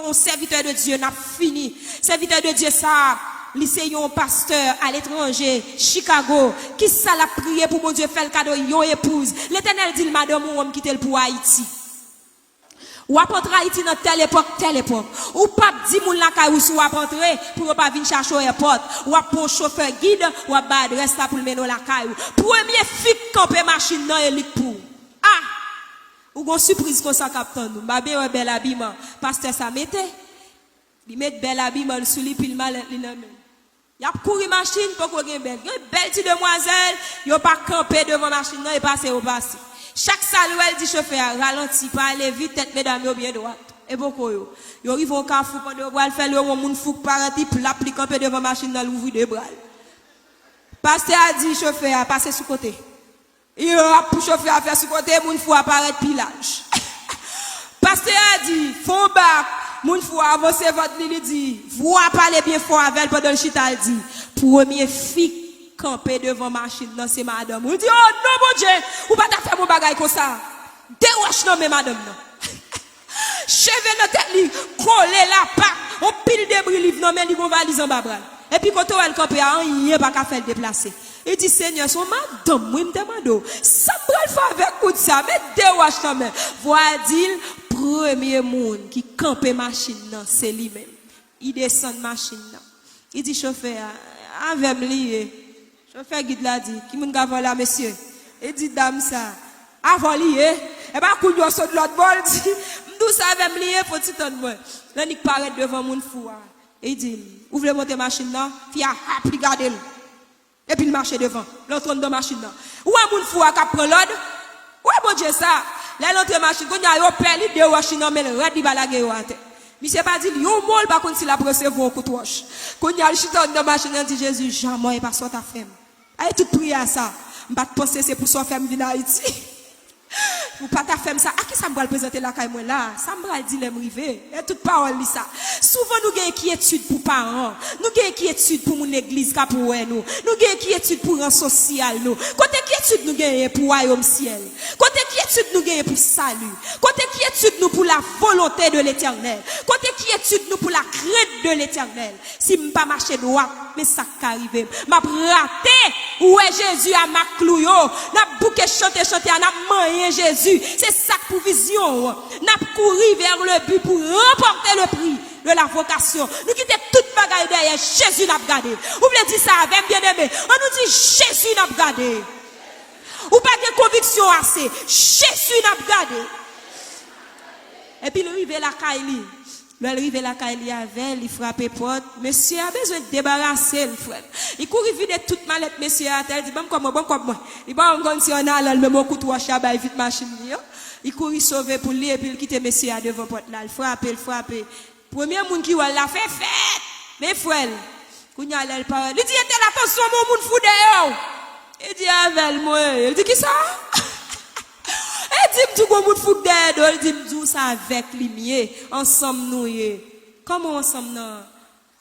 un serviteur de Dieu n'a fini. Serviteur de Dieu ça, lycée un pasteur à l'étranger, Chicago, qui ça l'a prié pour mon Dieu faire le cadeau yon épouse. L'Éternel dit madame ou homme quitter pour Haïti. Ou apporter Haïti dans telle époque. Ou pas dit moun la kay ou sou apporter pour pas venir chercher au airport. Ou a pour chauffeur guide ou a ba adresse là pour mener la kay. Premier fik camper machine nan élik pour. Ah! Ou gon surprise comme ça captain nous. Ba bien un bel habillement. Pasteur ça mette. Il met bel habillement sous lui puis mal li nan men. Y a couru machine pour qu'on gen belle. Yon belle petite demoiselle, yo pas camper devant machine nan et passer au passé. Chaque saluel dit chauffeur, ralenti, pas aller vite, tête mesdames, yo bien droite. Et beaucoup yo. Yo arrive au carrefour, pendant yo bral faire le moun fouk parati, pour l'appliquer un peu devant machine dans l'ouvrir de bras. Pasteur a dit chauffeur, passer sous côté. Il a pour chauffeur à faire sous côté, moun fouk apparaître pilage. Pasteur a dit, fond bac, moun fouk avancer votre ligne, dit, vous parler bien fort avec pendant le chita dit, premier fille camper devant machine non c'est madame on dit oh non mon Dieu ou pas ta faire mon bagage comme ça déroche non mais madame non cheveux dans tête li coller la patte on pile débris livre non mais li gon valise en bas bras et puis quand elle camper rien pas qu'à faire déplacer il dit Seigneur son madame moi me demande ça me faire avec coup de ça mais déroche non mais voilà dit premier monde qui camper machine non c'est lui même il descend machine non il dit chauffeur avec lié chauffeur guide l'a dit, qui moun gavon là, monsieur? Il dit, dame ça, avant lié, et bah, coup de l'autre de l'autre bol, dit, m'dou ça avec m'lié, faut t'y tendre moi. Là, il paraît devant moun fou, et il dit, ouvre monter machine là, fia, hap, regardez-le. Et puis il marche devant, l'autre dans machine là. Où est moun fou, qui prend l'ordre? Où est bon Dieu ça? Là, l'autre machine, quand il y a un père, il y a un mais le red, il va la guerre. Monsieur pas dit, yo mol, par contre, s'il a recevoir un coup de roche. Quand il y a le chiton dans machine, il dit, Jésus, jamais, pas soit ta femme. Aïe, tout prier à ça. Je ne penser c'est pour soi faire venir Haïti. Ou pas ta femme ça. À qui ça me va le présenter la caille moi là? Ça me va le dire rivé. Et toute parole ça. Souvent nous gagnons inquiétude pour parents. Nous gagnons inquiétude pour mon église pour nous. Nous gagnons inquiétude pour un social nous. Côté inquiétude nous gagnons pour royaume ciel. Côté inquiétude nous gagnons pour salut. Côté inquiétude nous pour la volonté de l'Éternel. Côté inquiétude nous pour la crainte de l'Éternel. Si me pas marcher droit, mais ça qu'arrive. M'a raté où est Jésus à ma clouyo. N'a bouquet chanter n'a moyen Jésus. C'est ça pour vision. N'a couru vers le but pour remporter le prix de la vocation. Nous quittons toute bagaille derrière. Jésus n'a pas gardé. Vous voulez dire ça avec bien aimé. On nous dit Jésus n'a pas gardé. Ou pas de conviction assez. Jésus n'a pas gardé. Et puis, il arrive la Kaili. Il arrive la Kaili avec, il frappe porte. Monsieur a besoin de débarrasser le frère. Il court vider toute mallette, monsieur a dit, bon comme moi. Il va en si on a le même coup de wash à vite machine. Il court sauver pour lui et puis il quitte monsieur à devant porte là. Il frappe. Premier monde qui va la fait fête. Mais frère, quand il y a le parole, il dit, attention, mon monde fou d'ailleurs. Il dit, avec moi. Il dit, qui ça? Il dit, tout le monde fout d'aide. Il dit, tout ça avec lui, ensemble nous. Comment ensemble nous?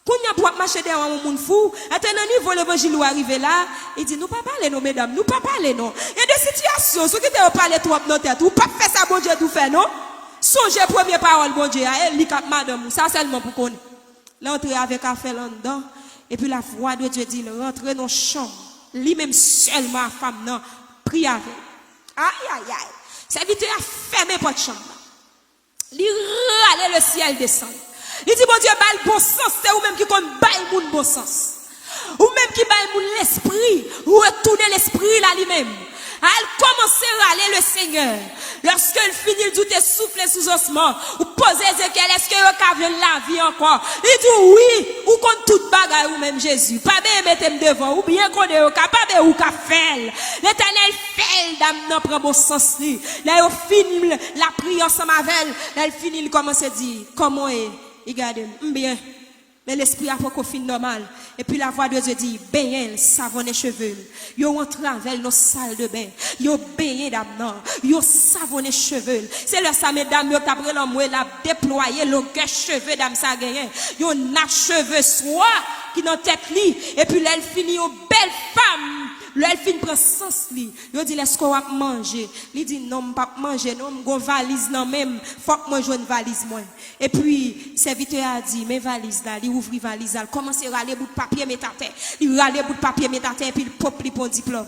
Quand il y a marché derrière un monde fou, à un niveau l'évangile où arrivé là, il dit, nous pas parler, non, mesdames, nous pas parler, non. Il y a des situations, ceux qui te parlent trop dans tête, ou pas faire ça, bon Dieu, tout fait, non? Songez première parole, bon Dieu, elle lit comme madame, ça seulement pour qu'on l'entrée avec affaire là-dedans, et puis la voix de Dieu dit, rentrez dans le champ, lui-même seulement, femme, non, prie avec. Aïe. Serviteur a fermé votre chambre. Il râle le ciel descend. Il dit, bon Dieu, bah le bon sens, c'est ou même qui compte bail mon bon sens. Ou même qui bail mon l'esprit, ou retourner l'esprit là lui-même. Elle commence à râler le Seigneur. Lorsqu'elle finit, il doute souffler sous osement. Ou poser Ézéchiel, est-ce que vous avez la vie encore? Il dit oui, ou contre toute bagaille ou même Jésus. Pas bien mettre devant, ou bien qu'on est capable ou qu'a fait. L'Éternel fait, dame, non, prend bon sens. Là, il finit la prière ensemble avec elle. Elle finit, il commence à dire, comment est? Regardez, bien. Mais l'esprit a pas qu'on finit normal. Et puis la voix de Dieu dit, baigner, savonner cheveux. Yo entre avec nos salles de bain. Yo baigner d'amant. Yo savonner cheveux. C'est le ça, mesdames, yo t'après l'homme, la déployer, le cheveux d'âme ça gagné. Yo n'a cheveux soit, qui dans tête li. Et puis là, elle finit aux belles femmes. L'elle fin prend sens li. Yo dit est-ce qu'on va manger? Il dit non, pas manger, non, m'gon valise non même, faut que moi joue une valise moi. Et puis serviteur a dit mes valises là, il ouvre valise là, commence à râler bout de papier mettre à terre. Il râler bout de papier mettre à terre puis il pop li pour diplôme.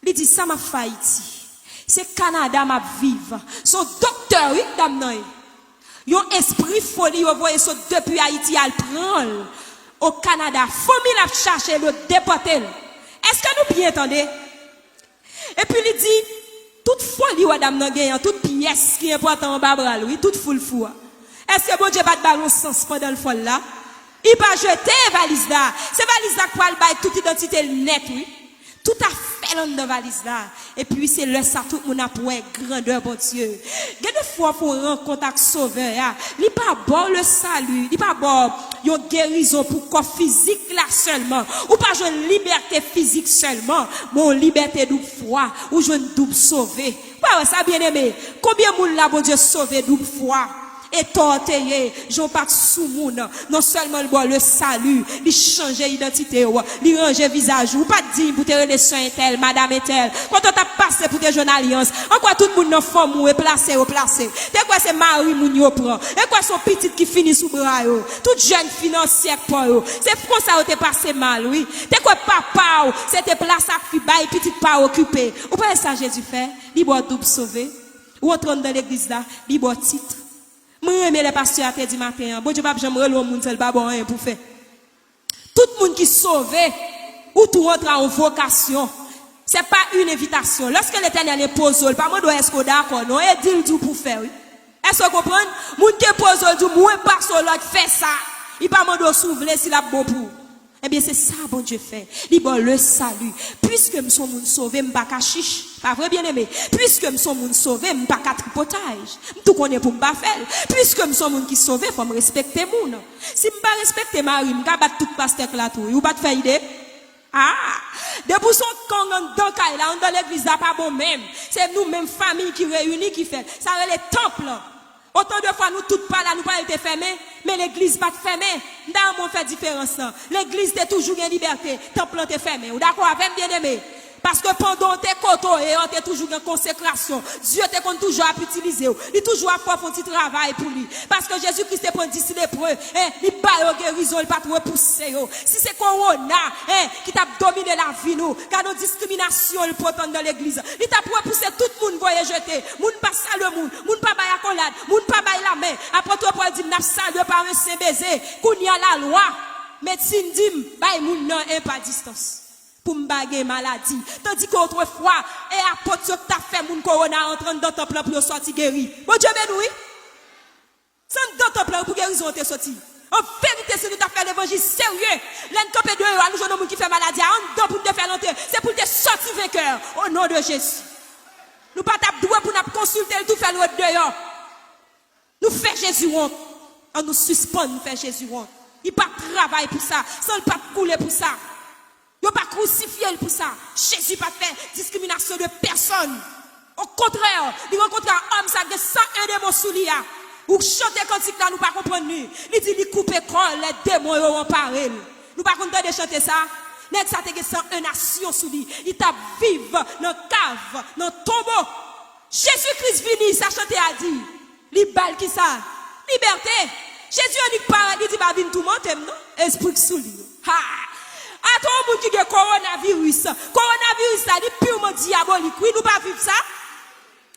Il dit ça m'a fait Haïti. C'est Canada m'a vivre. Son docteur oui dame nan. Yon esprit folie yo voye so depuis Haïti al prendre au Canada. Famille a cherché le déporter. Est-ce que nous bien entendez? Et puis il dit toute folie ou dame nan gen, toute pièce qui est important en bas oui, toute foule fou. Est-ce que bon Dieu pas de ballon sens pendant le folle là? Il pas jeter valise là. C'est valise là pour bailler toute identité net oui. Tout à fait dans de valise là. Et puis c'est le ça tout le monde a pour grandeur bon Dieu. Des fois faut rencontrer avec sauveur. Il pas bon le salut, il pas bon une guérison pour corps physique là seulement. Ou pas une liberté physique seulement, mon liberté double foi ou une double sauvé. Ouais, ça bien aimé. Combien moun là bon Dieu sauvé double foi? Et tortillé, j'en pas sous moun, non seulement le salut, il change l'identité, il range visage, ou pas dire pour te relations tel, madame et tel. Quand on t'a passé pour te jeune alliance, en quoi tout le monde dans forme ou placé. T'es quoi c'est Marie moun yo prend? Et quoi son petit qui finit sous bras yo? Toute jeune financière pour yo. C'est pour ça ou t'es passé mal, oui. T'es quoi papa ou c'était place à fi bail petit pas occupé. Ou pas ça Jésus fait? Il boit double sauvé. Ou entrant dans l'église là, il boit titre. Moi, les pasteurs à dit matin, bon Dieu, pas j'aimerais le monde seul pas bon rien pour faire. Tout le monde qui sauvé ou tout rentre en vocation, c'est pas une invitation. Lorsque l'Éternel est posé, pas moi doit est-ce qu'on d'accord non, et dit tout pour faire. Est-ce que vous comprenez? Moun qui pose du moi pas sur l'autre fait ça. Il pas mando s'ouvrir s'il a bon pour. Eh bien c'est ça bon Dieu fait. Il bon le salut. Puisque me son moun sauvé, m'pas ka chiche. Pas vrai bien aimé. Puisque me son moun sauvé, m'pas ka tripotage. Tout connaît pour m'pas faire. Puisque me son moun qui sauvé, faut me respecter moun. Si m'pas respecter Marie, m'ka battre tout pasteur là tout. Ou pas te faire idée? Ah, depuis son quand on dans l'église là pas bon même. C'est nous même famille qui réunit qui fait. Ça les temples. Autant de fois nous toutes pas là, nous pas été fermés, mais l'église pas fermée. Dans mon fait différence. L'église est toujours en liberté, temple est fermé. Ou d'accord avec bien aimé? Parce que pendant tes coteaux et on est toujours en consécration. Dieu te toujours à utiliser. Il toujours à faire un petit travail pour lui. Parce que Jésus-Christ est pour dire lépreux, il pas guérison, il pas te repousser. Si c'est Corona, qui t'a dominé la vie nous, car nos discriminations le potent dans l'église. Il t'a pour repousser tout le monde voyez jeter. Moun pas saluer le monde, moun pas bailler accolade, moun pas bailler la main. Après toi pour dire n'a salué par un saint baiser, qu'on y a la loi. Médecine dit bailler moun non pas distance. Pour m'baguer maladie. Tandis qu'autrefois, et apôtre que t'as fait mon corona entrant dans ton plan pour sortir guéri. Bon Dieu béni. Sans dans ton plan pour guérison t'es sorti. En vérité, si nous t'as fait l'évangile sérieux, l'encopé de eux, nous avons qui fait maladie, en pour te faire l'entrée, c'est pour te sortir vainqueur, au nom de Jésus. Nous pas t'as doué pour nous consulter, tout faire l'autre dehors. Nous fait Jésus honte. On nous suspend, nous fait Jésus honte. Il pas travail pour ça, sans le pas couler pour ça. Il n'a pas crucifié pour ça. Jésus n'a pas fait discrimination de personne. Au contraire, il rencontre un homme, ça a 101 démons sous lui. Ou chanter cantique là, nous pas comprendre. Il dit, il coupe corps, les démons ont parlé. Nous pas comprendre de chanter ça. Nèg ça te 101 nations sous lui. Il t'a vivre dans cave, dans tombeau. Jésus-Christ vini, ça chanter a dit. Li bal qui ça? Liberté. Jésus a dit paradis, il dit pas vinn tout monter non? Esprit sous lui. Ha! À tout le monde qui a coronavirus. Coronavirus, ça dit purement diabolique. Oui, nous pas vivre ça.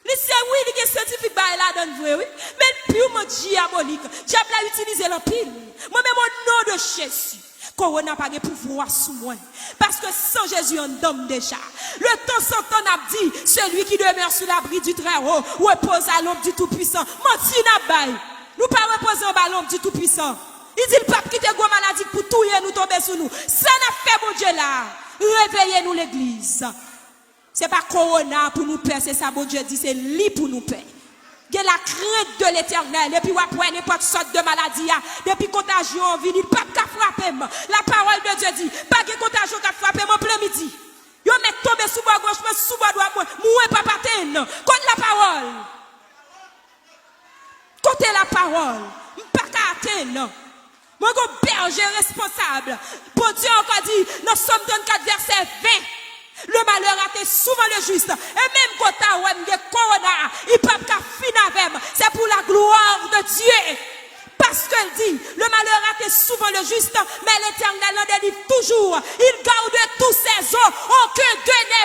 C'est oui, il y a scientifique là dans vrai, oui. Mais purement diabolique. Diable a utilisé l'empile. Moi-même, au nom de Jésus. Corona n'a pas de pouvoir sous moi. Parce que sans Jésus, on donne déjà. Le temps sans temps a dit, celui qui demeure sous l'abri du Très-Haut, repose à l'ombre du Tout-Puissant. Menti n'a pas. Nous pas reposer à l'ombre du Tout-Puissant. Il dit le pape qui te go maladie pour tout nous tomber sur nous. Ça n'a fait bon Dieu là. Réveillez-nous l'église. C'est pas corona pour nous paix, c'est ça bon Dieu dit, c'est lit pour nous paix. Il y a la crainte de l'éternel. Et puis après n'importe sorte de maladie. Depuis contagion vient, il pape qui frappe. La parole de Dieu dit, pas de contagion qui frappe en plein midi. Yo met tomber sous bas gauche, mais sous bas droit, moi pas paten. Côté la parole. Côté la parole. Pas qu'à mon berger responsable. Pour Dieu encore dit, dans Somme 24, verset 20, Le malheur a été souvent le juste. Et même quand tu as corona, il peut pas finir avec. C'est pour la gloire de Dieu. Parce qu'elle dit, le malheur a été souvent le juste, mais l'Éternel en délivre toujours. Il garde tous ses eaux, aucun d'eux n'est